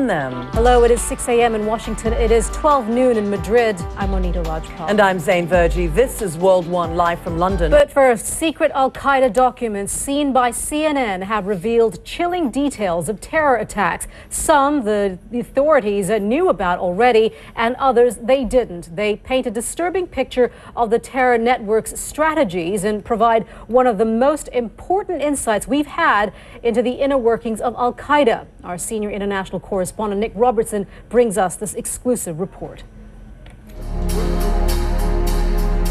them. Hello, it is 6 a.m. in Washington. It is 12 noon in Madrid. I'm Monita Rajpal. And I'm Zain Verjee. This is World One live from London. But first, secret Al-Qaeda documents seen by CNN have revealed chilling details of terror attacks. Some the authorities knew about already, and others they didn't. They paint a disturbing picture of the terror network's strategies and provide one of the most important insights we've had into the inner workings of Al-Qaeda. Our senior international correspondent Nick Robertson brings us this exclusive report.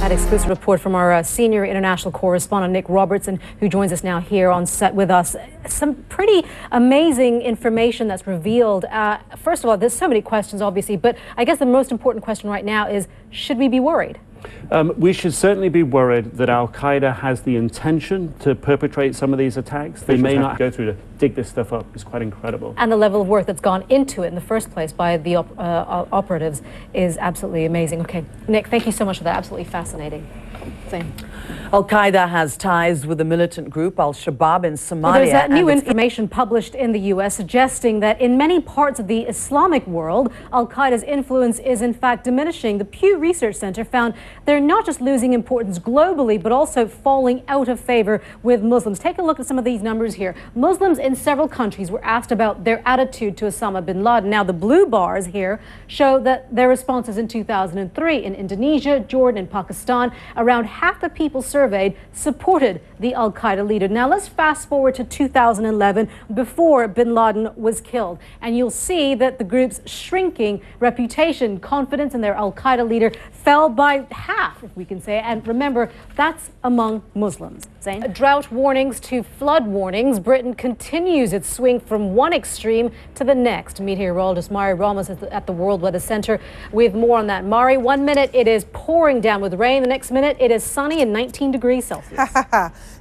That exclusive report from our senior international correspondent Nick Robertson, who joins us now here on set with us. Some pretty amazing information that's revealed. First of all, there's so many questions, obviously, but I guess the most important question right now is, should we be worried? We should certainly be worried that Al-Qaeda has the intention to perpetrate some of these attacks. They may not go through to dig this stuff up. It's quite incredible. And the level of work that's gone into it in the first place by the operatives is absolutely amazing. Okay, Nick, thank you so much for that. Absolutely fascinating. Zain. Al-Qaeda has ties with the militant group Al-Shabaab in Somalia. Well, there's that new information published in the U.S. suggesting that in many parts of the Islamic world, Al-Qaeda's influence is in fact diminishing. The Pew Research Center found they're not just losing importance globally, but also falling out of favor with Muslims. Take a look at some of these numbers here. Muslims in several countries were asked about their attitude to Osama bin Laden. Now, the blue bars here show that their responses in 2003 in Indonesia, Jordan, and Pakistan, around half the people surveyed supported the Al-Qaeda leader. Now let's fast forward to 2011, before bin Laden was killed, and you'll see that the group's shrinking reputation, confidence in their Al-Qaeda leader fell by half, if we can say. And remember, that's among Muslims. Zain? Drought warnings to flood warnings. Britain continues its swing from one extreme to the next. Meteorologist Mari Ramos at the World Weather Center with more on that. Mari, 1 minute it is pouring down with rain. The next minute it is sunny and 19 degrees Celsius.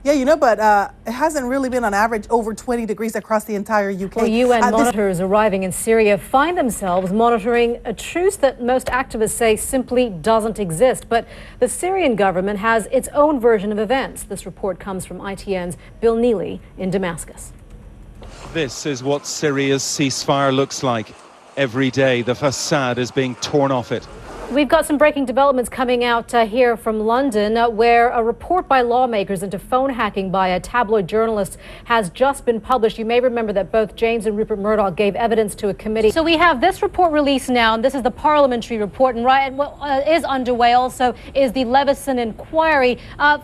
Yeah, you know, but it hasn't really been on average over 20 degrees across the entire UK. Well, UN monitors arriving in Syria find themselves monitoring a truce that most activists say simply doesn't exist. But the Syrian government has its own version of events. This report comes from ITN's Bill Neely in Damascus. This is what Syria's ceasefire looks like. Every day the facade is being torn off it. We've got some breaking developments coming out here from London, where a report by lawmakers into phone hacking by a tabloid journalist has just been published. You may remember that both James and Rupert Murdoch gave evidence to a committee. So we have this report released now, and this is the parliamentary report. And what is underway also is the Leveson inquiry.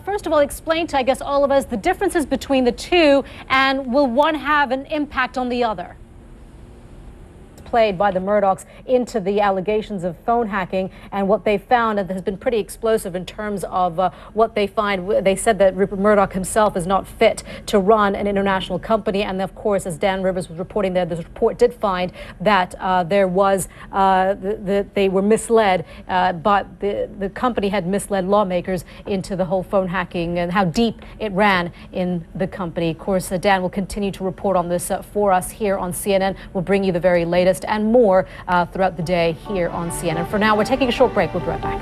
First of all, explain to, I guess, all of us the differences between the two, and will one have an impact on the other? Played by the Murdochs into the allegations of phone hacking, and what they found has been pretty explosive in terms of what they find. They said that Rupert Murdoch himself is not fit to run an international company, and of course, as Dan Rivers was reporting there, this report did find that there was they were misled, but the company had misled lawmakers into the whole phone hacking and how deep it ran in the company. Of course, Dan will continue to report on this for us here on CNN. We'll bring you the very latest and more throughout the day here on CNN. For now, we're taking a short break. We'll be right back.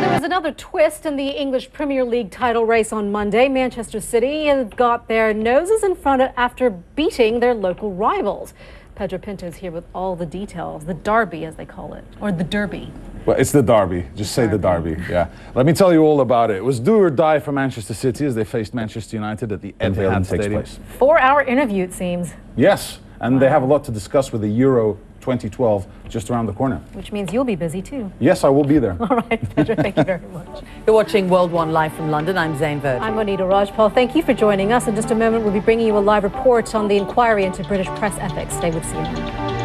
There was another twist in the English Premier League title race on Monday. Manchester City got their noses in front after beating their local rivals. Pedro Pinto is here with all the details, the derby as they call it, or the derby. Well, it's the derby. Just say the derby. Yeah. Let me tell you all about it. It was do or die for Manchester City as they faced Manchester United at the Etihad Stadium. 4-hour interview, it seems. Yes. And they have a lot to discuss with the Euro 2012 just around the corner. Which means you'll be busy too. Yes, I will be there. All right, Pedro, thank you very much. You're watching World One live from London. I'm Zain Verjee. I'm Monita Rajpal. Thank you for joining us. In just a moment, we'll be bringing you a live report on the inquiry into British press ethics. Stay with CNN.